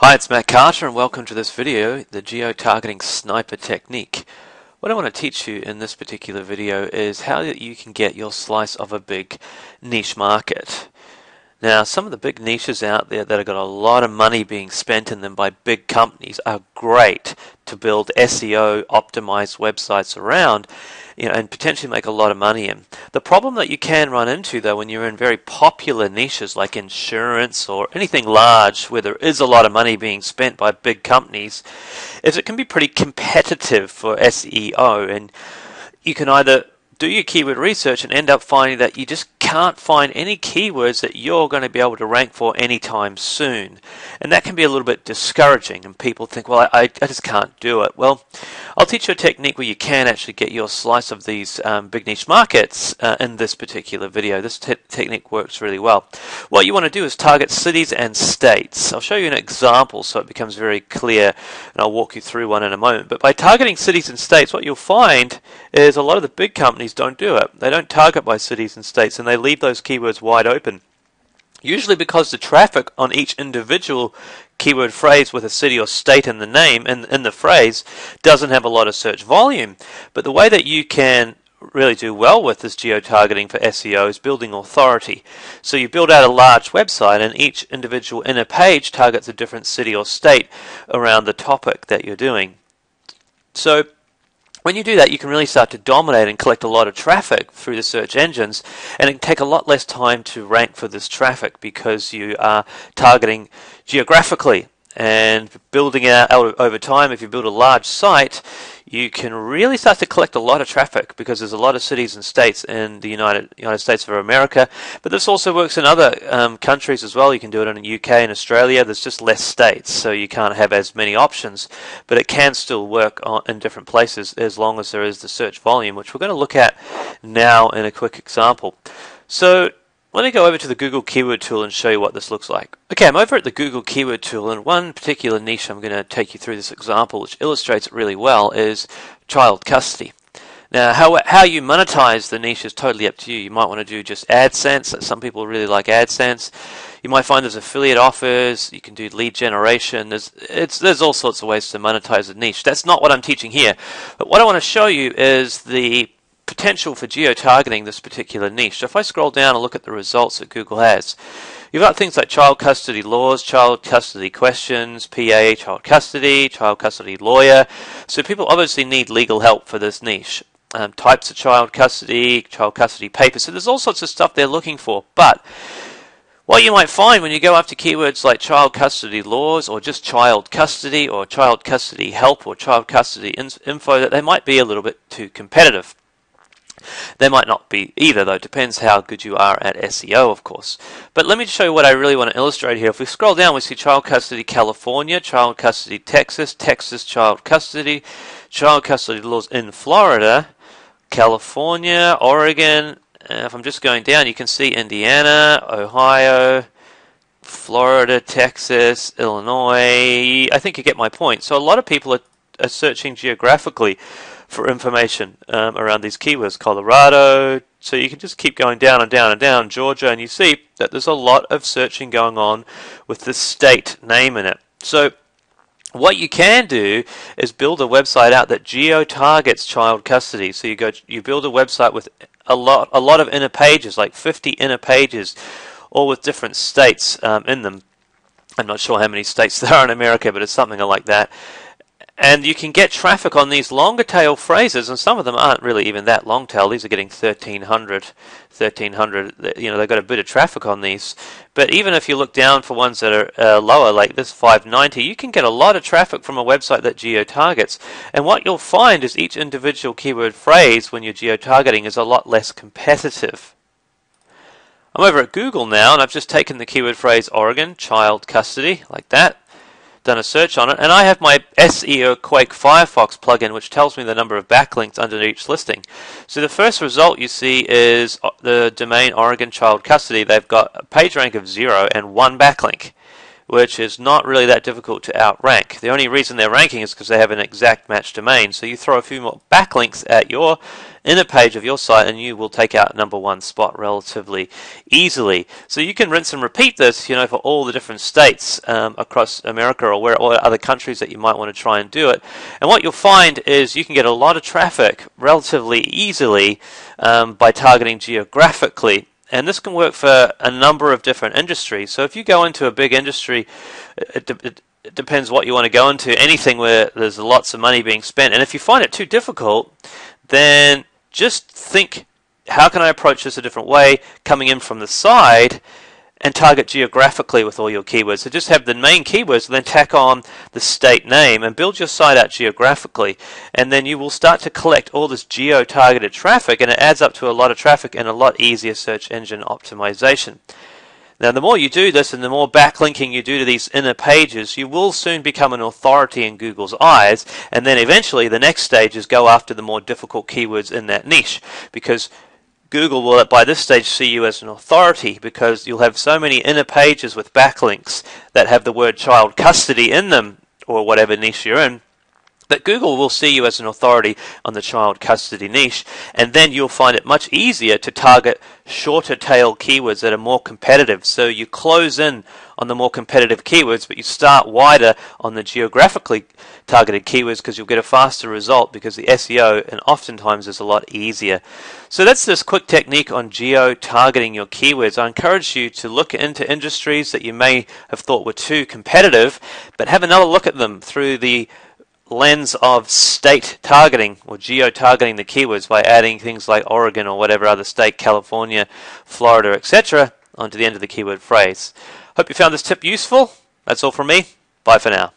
Hi, it's Matt Carter and welcome to this video, the geo-targeting sniper technique. What I want to teach you in this particular video is how you can get your slice of a big niche market. Now, some of the big niches out there that have got a lot of money being spent in them by big companies are great to build SEO optimized websites around, and potentially make a lot of money in. The problem that you can run into, though, when you're in very popular niches like insurance or anything large where there is a lot of money being spent by big companies, is it can be pretty competitive for SEO, and you can either do your keyword research and end up finding that you just can't find any keywords that you're going to be able to rank for anytime soon. And that can be a little bit discouraging, and people think, well, I just can't do it. Well, I'll teach you a technique where you can actually get your slice of these big niche markets in this particular video. This technique works really well. What you want to do is target cities and states. I'll show you an example so it becomes very clear, and I'll walk you through one in a moment. But by targeting cities and states, what you'll find is a lot of the big companies don't do it. They don't target by cities and states, and they leave those keywords wide open. Usually because the traffic on each individual keyword phrase with a city or state in the name and in the phrase doesn't have a lot of search volume. But the way that you can really do well with this geo-targeting for SEO is building authority. So you build out a large website and each individual inner page targets a different city or state around the topic that you're doing. So when you do that, you can really start to dominate and collect a lot of traffic through the search engines, and it can take a lot less time to rank for this traffic because you are targeting geographically and building it out over time. If you build a large site, you can really start to collect a lot of traffic because there's a lot of cities and states in the United States of America. But this also works in other countries as well. You can do it in the UK and Australia. There's just less states, so you can't have as many options. But it can still work in different places as long as there is the search volume, which we're going to look at now in a quick example. So let me go over to the Google Keyword Tool and show you what this looks like. Okay, I'm over at the Google Keyword Tool, and one particular niche I'm going to take you through this example, which illustrates it really well, is child custody. Now, how you monetize the niche is totally up to you. You might want to do just AdSense. Some people really like AdSense. You might find there's affiliate offers. You can do lead generation. There's all sorts of ways to monetize a niche. That's not what I'm teaching here. But what I want to show you is the potential for geo-targeting this particular niche. So if I scroll down and look at the results that Google has, you've got things like child custody laws, child custody questions, PA, child custody lawyer. So people obviously need legal help for this niche. Types of child custody papers. So there's all sorts of stuff they're looking for. But what you might find when you go after keywords like child custody laws or just child custody or child custody help or child custody info, that they might be a little bit too competitive. They might not be either, though. It depends how good you are at SEO, of course. But let me show you what I really want to illustrate here. If we scroll down, we see child custody California, child custody Texas, child custody laws in Florida, California, Oregon. If I'm just going down, you can see Indiana, Ohio, Florida, Texas, Illinois. I think you get my point. So a lot of people are searching geographically for information around these keywords. Colorado, so you can just keep going down and down and down, Georgia, and you see that there's a lot of searching going on with the state name in it. So what you can do is build a website out that geo-targets child custody. So you build a website with a lot of inner pages, like 50 inner pages, all with different states in them. I'm not sure how many states there are in America, but it's something like that. And you can get traffic on these longer tail phrases, and some of them aren't really even that long tail. These are getting 1,300. They've got a bit of traffic on these. But even if you look down for ones that are lower, like this 590, you can get a lot of traffic from a website that geo-targets. And what you'll find is each individual keyword phrase when you're geo-targeting is a lot less competitive. I'm over at Google now, and I've just taken the keyword phrase Oregon, child custody, like that. Done a search on it, and I have my SEO Quake Firefox plugin, which tells me the number of backlinks under each listing. So the first result you see is the domain Oregon Child Custody. They've got a page rank of 0 and 1 backlink. which is not really that difficult to outrank. The only reason they're ranking is because they have an exact match domain. So you throw a few more backlinks at your inner page of your site and you will take out #1 spot relatively easily. So you can rinse and repeat this, for all the different states across America or other countries that you might want to try and do it. And what you'll find is you can get a lot of traffic relatively easily by targeting geographically. And this can work for a number of different industries. So if you go into a big industry, it depends what you want to go into, anything where there's lots of money being spent. And if you find it too difficult, then just think, how can I approach this a different way, coming in from the side, and target geographically with all your keywords. So just have the main keywords, then tack on the state name and build your site out geographically. And then you will start to collect all this geo-targeted traffic, and it adds up to a lot of traffic and a lot easier search engine optimization. Now, the more you do this and the more backlinking you do to these inner pages, you will soon become an authority in Google's eyes, and then eventually the next stage is go after the more difficult keywords in that niche, because Google will by this stage see you as an authority, because you'll have so many inner pages with backlinks that have the word child custody in them, or whatever niche you're in, that Google will see you as an authority on the child custody niche, and then you'll find it much easier to target shorter tail keywords that are more competitive. So you close in on the more competitive keywords, but you start wider on the geographically targeted keywords, because you'll get a faster result, because the SEO and oftentimes is a lot easier. So that's this quick technique on geo-targeting your keywords. I encourage you to look into industries that you may have thought were too competitive, but have another look at them through the lens of state targeting or geo-targeting the keywords by adding things like Oregon or whatever other state, California, Florida, etc. onto the end of the keyword phrase. Hope you found this tip useful. That's all from me. Bye for now.